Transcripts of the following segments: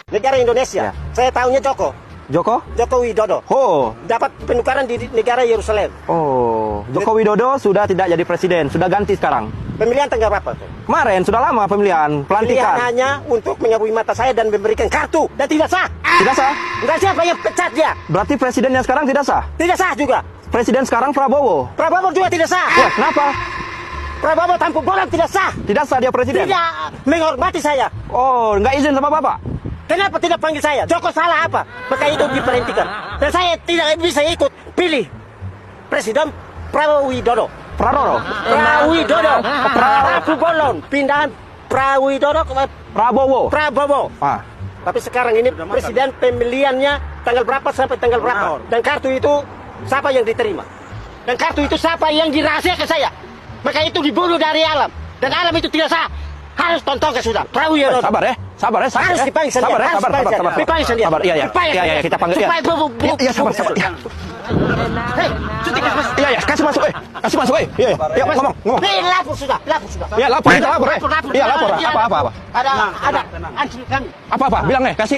negara Indonesia. Ya. Saya tahunya Joko Widodo. Oh Dapat penukaran di negara Yerusalem. Oh, Joko Widodo sudah tidak jadi presiden, sudah ganti sekarang. Pemilihan tanggal berapa tuh? Kemarin sudah lama pemilihan, Pilihan pelantikan. hanya untuk menyabui mata saya dan memberikan kartu. Dan tidak sah. Tidak sah. Enggak, siapa yang pecat dia? Berarti presiden yang sekarang tidak sah. Tidak sah juga. Presiden sekarang Prabowo. Prabowo juga tidak sah. Wah, kenapa? Prabowo tampuk bola tidak sah. Tidak sah dia presiden. Tidak menghormati saya. Oh, nggak izin sama bapak. Kenapa tidak panggil saya? Joko salah apa? Maka itu diberhentikan. Dan saya tidak bisa ikut pilih Presiden Prabowo Widodo. Prabowo. Prabu Bolon. Pindahan Prawidodo ke Prabowo. Ah, Tapi sekarang ini presiden pemilihannya tanggal berapa sampai tanggal berapa. Dan kartu itu siapa yang diterima. Dan kartu itu siapa yang dirahasiakan saya. Maka itu dibunuh dari alam. Dan alam itu tidak sah. Harus tontonkan sudah. Prawidodo. sabar ya. Harus dipanggil saja. Sabar. Dipanggil saja. Sabar. Iya, kita panggil ya. Iya, sabar. Hei, suntikan mas. Iya, kasih masuk, Kasih masuk, Iya. Iya, ngomong. Hei, lapor sudah. Iya, lapor. Iya, lapor. Apa? Ada anjing kami. Apa? Bilang kasih,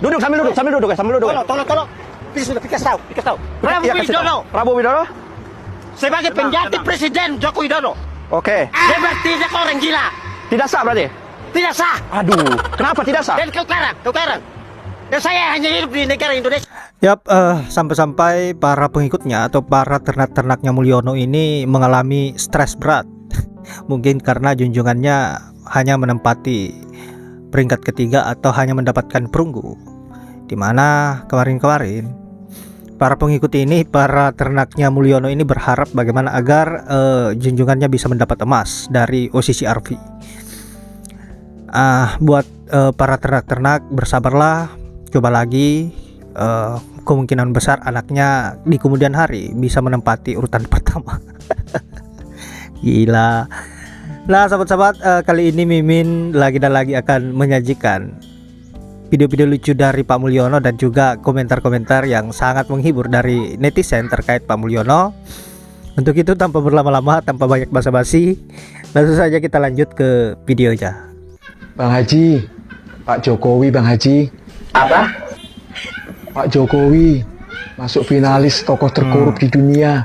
Duduk sambil duduk. Tolong. Sudah kasih tahu. Prabowo Widodo. Sebagai pengganti Presiden Joko Widodo. Oke. Dia berarti dia orang gila. Tidak sah berarti? Tidak sah. Aduh, kenapa tidak sah? Dan kau karang. Dan saya hanya hidup di negara Indonesia. Yap, sampai-sampai para pengikutnya atau para ternak-ternaknya Mulyono ini mengalami stres berat. Mungkin karena junjungannya hanya menempati peringkat ketiga atau hanya mendapatkan perunggu. Dimana kemarin-kemarin para pengikut ini, para ternaknya Mulyono ini berharap bagaimana agar junjungannya bisa mendapat emas dari OCC RV. Buat para ternak-ternak bersabarlah, coba lagi, kemungkinan besar anaknya di kemudian hari bisa menempati urutan pertama. Gila. Nah sahabat-sahabat, kali ini Mimin lagi akan menyajikan video-video lucu dari Pak Mulyono dan juga komentar-komentar yang sangat menghibur dari netizen terkait Pak Mulyono. Untuk itu tanpa berlama-lama, tanpa banyak basa-basi, langsung saja kita lanjut ke videonya. Bang Haji, Pak Jokowi, Bang Haji. Apa? Pak Jokowi masuk finalis tokoh terkorup di dunia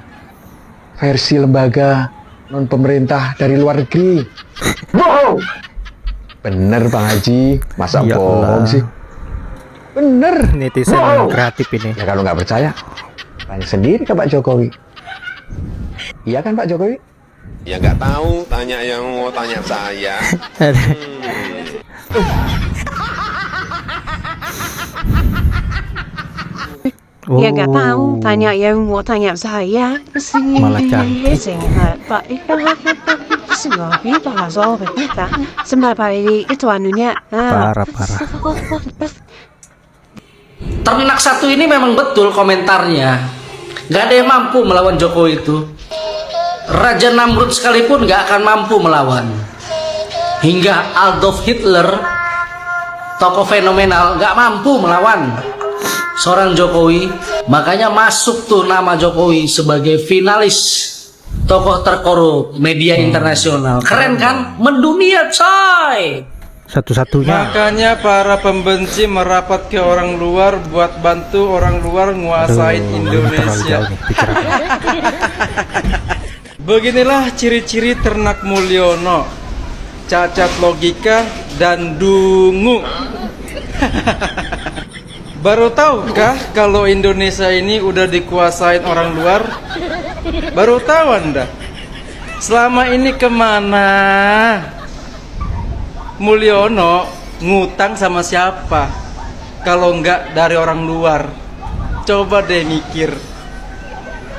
versi lembaga non pemerintah dari luar negeri. Wow. Bener Bang Haji, masa Ya bohong Allah. sih? Bener. Netizen kreatif ini. Ya kalau nggak percaya, tanya sendiri ke Pak Jokowi. Iya kan Pak Jokowi? Ya nggak tahu, tanya yang mau tanya saya. Ya nggak tahu, tanya yang mau tanya saya. Malah cantik. Itu anunya. Parah. Ternak satu ini memang betul komentarnya. Gak ada yang mampu melawan Jokowi itu. Raja Namrud sekalipun gak akan mampu melawan. Hingga Adolf Hitler, tokoh fenomenal, gak mampu melawan seorang Jokowi. Makanya masuk tuh nama Jokowi sebagai finalis tokoh terkorup media internasional. Keren kan? Mendunia coy. Satu-satunya. Makanya para pembenci merapat ke orang luar buat bantu orang luar nguasain Indonesia. Beginilah ciri-ciri ternak Mulyono: cacat logika dan dungu. Baru tahukah kalau Indonesia ini udah dikuasain orang luar? Baru tahu Anda? Selama ini kemana Mulyono ngutang sama siapa kalau enggak dari orang luar? Coba deh mikir.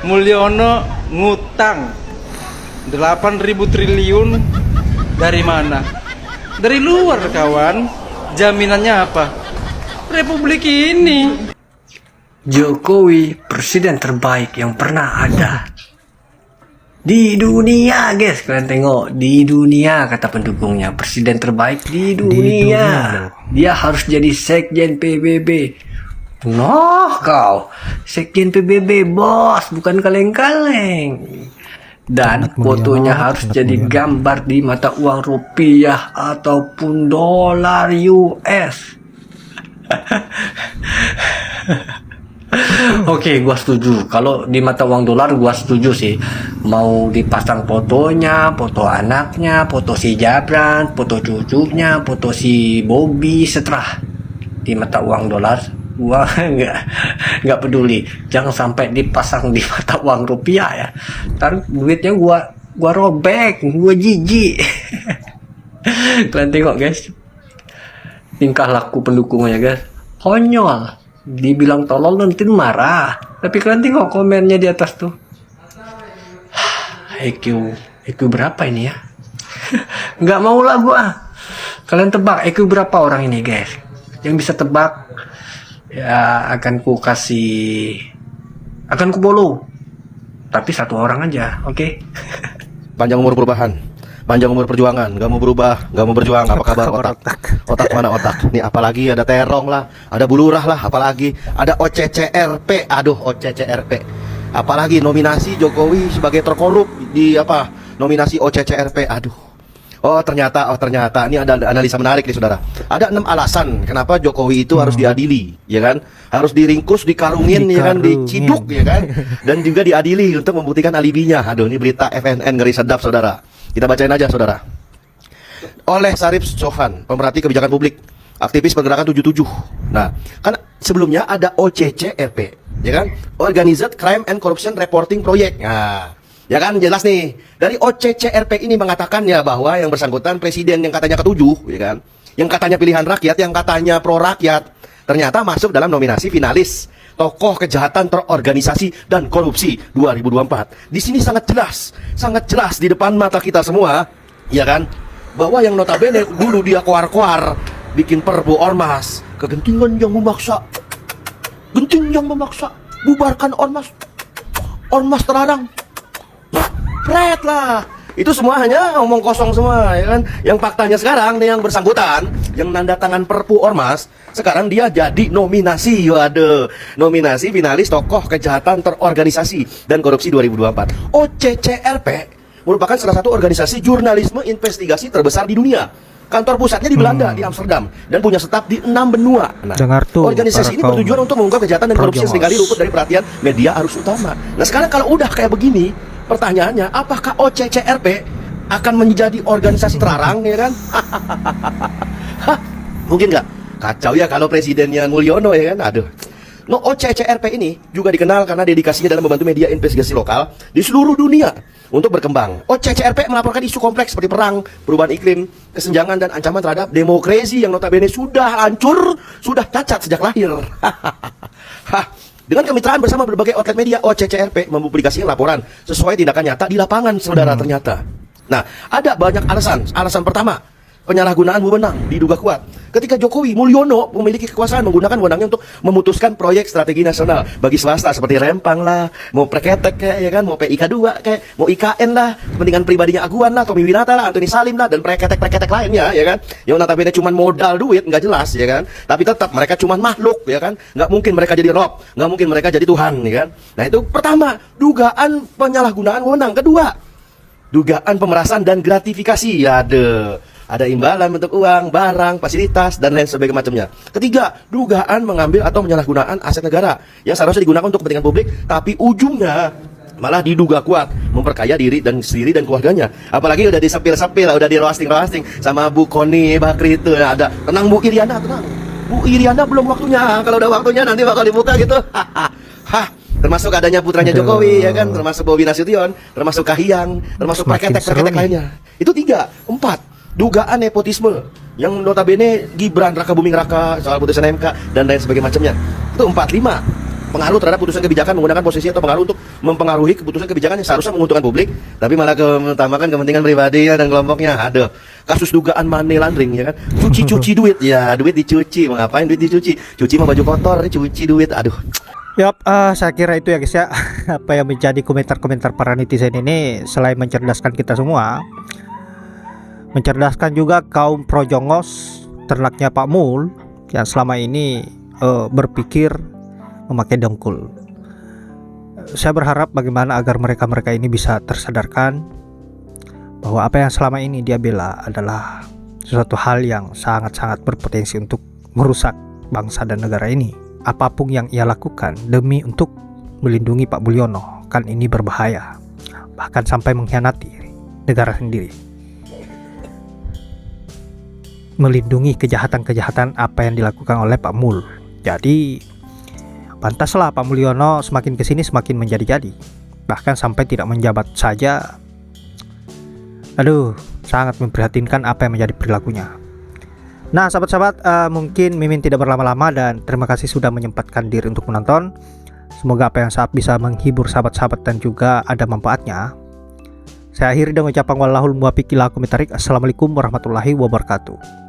Mulyono ngutang 8.000 triliun dari mana? Dari luar kawan. Jaminannya apa? Republik ini. Jokowi presiden terbaik yang pernah ada di dunia, guys. Kalian tengok, di dunia, kata pendukungnya, presiden terbaik di dunia. Dia harus jadi sekjen PBB. Noh kau, sekjen PBB bos, bukan kaleng-kaleng. Dan fotonya harus jadi gambar di mata uang rupiah ataupun dolar US. Oke, gua setuju. Kalau di mata uang dolar gua setuju sih. Mau dipasang fotonya, foto anaknya, foto si Jabran, foto cucunya, foto si Bobby, seterah. Di mata uang dolar gua nggak peduli. Jangan sampai dipasang di mata uang rupiah ya. Ntar duitnya gua robek, gua jijik. Kalian tengok guys, tingkah laku pendukungnya guys, konyol. Dibilang tolol nanti marah. Tapi kalian tengok komennya di atas tuh. IQ berapa ini ya? Nggak mau lah gua. Kalian tebak IQ berapa orang ini guys? Yang bisa tebak ya akan ku follow. Tapi satu orang aja, oke? Panjang umur perubahan. Panjang umur perjuangan, gak mau berubah, gak mau berjuang. Apa kabar otak? Otak mana otak? Nih apalagi ada terong lah, ada bulurah lah, apalagi ada OCCRP. Aduh, OCCRP. Apalagi nominasi Jokowi sebagai terkorup di apa? Nominasi OCCRP. Aduh. Oh ternyata ini ada analisa menarik nih saudara. Ada 6 alasan kenapa Jokowi itu harus diadili, ya kan? Harus diringkus, dikarungin, ya kan? Diciduk, ya kan? Dan juga diadili untuk membuktikan alibinya. Aduh, ini berita FNN ngeri sedap saudara. Kita bacain aja saudara. Oleh Sarip Sofan, pemerhati kebijakan publik, aktivis pergerakan 77. Nah, kan sebelumnya ada OCCRP, ya kan? Organized Crime and Corruption Reporting Project. Nah, ya kan jelas nih. Dari OCCRP ini mengatakan ya bahwa yang bersangkutan presiden yang katanya ketujuh, ya kan? Yang katanya pilihan rakyat, yang katanya pro rakyat, ternyata masuk dalam nominasi finalis tokoh kejahatan terorganisasi dan korupsi 2024. Di sini sangat jelas di depan mata kita semua, ya kan, bahwa yang notabene dulu dia koar-koar bikin perpu ormas, kegentingan yang memaksa, bubarkan ormas terlarang, pret lah. Itu semua hanya omong kosong semua, ya kan? Yang faktanya sekarang yang bersangkutan, yang nanda tangan perpu ormas, sekarang dia jadi nominasi, nominasi finalis tokoh kejahatan terorganisasi dan korupsi 2024. OCCRP merupakan salah satu organisasi jurnalisme investigasi terbesar di dunia. Kantor pusatnya di Belanda, di Amsterdam, dan punya staf di 6 benua. Nah, organisasi ini bertujuan untuk mengungkap kejahatan dan korupsi yang seringkali luput dari perhatian media arus utama. Nah sekarang kalau udah kayak begini, pertanyaannya, apakah OCCRP akan menjadi organisasi terlarang, ya kan? Mungkin nggak? Kacau ya kalau presidennya Mulyono, ya kan? Aduh. No, OCCRP ini juga dikenal karena dedikasinya dalam membantu media investigasi lokal di seluruh dunia untuk berkembang. OCCRP melaporkan isu kompleks seperti perang, perubahan iklim, kesenjangan, dan ancaman terhadap demokrasi yang notabene sudah hancur, sudah cacat sejak lahir. Dengan kemitraan bersama berbagai outlet media, OCCRP mempublikasikan laporan sesuai tindakan nyata di lapangan, saudara, ternyata. Nah, ada banyak alasan. Alasan pertama, penyalahgunaan wewenang diduga kuat. Ketika Jokowi Mulyono memiliki kekuasaan menggunakan wewenangnya untuk memutuskan proyek strategi nasional bagi swasta seperti Rempang lah, mau Preketek kayak, ya kan, mau PIK2 kayak, mau IKN lah, kepentingan pribadinya Aguan lah, Tommy Winata lah, Antoni Salim lah, dan preketek lainnya, ya kan, yang notabene cuma modal duit, nggak jelas, ya kan, tapi tetap mereka cuma makhluk, ya kan, nggak mungkin mereka jadi rob, nggak mungkin mereka jadi Tuhan, ya kan. Nah itu pertama, dugaan penyalahgunaan wewenang. Kedua, dugaan pemerasan dan gratifikasi, ya ada imbalan bentuk uang, barang, fasilitas, dan lain sebagainya macamnya. Ketiga, dugaan mengambil atau penyalahgunaan aset negara yang seharusnya digunakan untuk kepentingan publik, tapi ujungnya malah diduga kuat memperkaya diri dan keluarganya. Apalagi udah disepil-sepil, udah di roasting sama Bu Koni Bakri itu. Nah, ada, tenang Bu Iriana, tenang. Bu Iriana belum waktunya. Kalau udah waktunya nanti bakal dibuka gitu. Termasuk adanya putranya Jokowi, ya kan, termasuk Bobi Nasution, termasuk Kahiyang, termasuk preketek lainnya. Itu 3. 4. Dugaan nepotisme yang notabene Gibran Raka Buming Raka soal putusan MK dan lain sebagainya macamnya. Itu 4. 5. Pengaruh terhadap putusan kebijakan menggunakan posisi atau pengaruh untuk mempengaruhi keputusan kebijakan yang seharusnya menguntungkan publik, tapi malah mengutamakan kepentingan pribadi dan kelompoknya. Aduh, kasus dugaan money laundering, ya kan, cuci duit, ya duit dicuci, mau ngapain duit dicuci? Cuci mah baju kotor, cuci duit, aduh. Yap, saya kira itu ya guys ya. Apa yang menjadi komentar-komentar para netizen ini selain mencerdaskan kita semua, mencerdaskan juga kaum projongos ternaknya Pak Mul yang selama ini berpikir memakai dengkul. Saya berharap bagaimana agar mereka ini bisa tersadarkan bahwa apa yang selama ini dia bela adalah sesuatu hal yang sangat-sangat berpotensi untuk merusak bangsa dan negara ini. Apapun yang ia lakukan demi untuk melindungi Pak Mulyono, kan ini berbahaya. Bahkan sampai mengkhianati negara sendiri. Melindungi kejahatan-kejahatan apa yang dilakukan oleh Pak Mul. Jadi pantaslah Pak Mulyono semakin kesini semakin menjadi-jadi. Bahkan sampai tidak menjabat saja. Aduh, sangat memprihatinkan apa yang menjadi perilakunya. Nah sahabat-sahabat, mungkin Mimin tidak berlama-lama dan terima kasih sudah menyempatkan diri untuk menonton. Semoga apa yang saat bisa menghibur sahabat-sahabat dan juga ada manfaatnya. Saya akhiri dengan ucapan wallahul muwaffiq ila aqwamit thoriq. Assalamualaikum warahmatullahi wabarakatuh.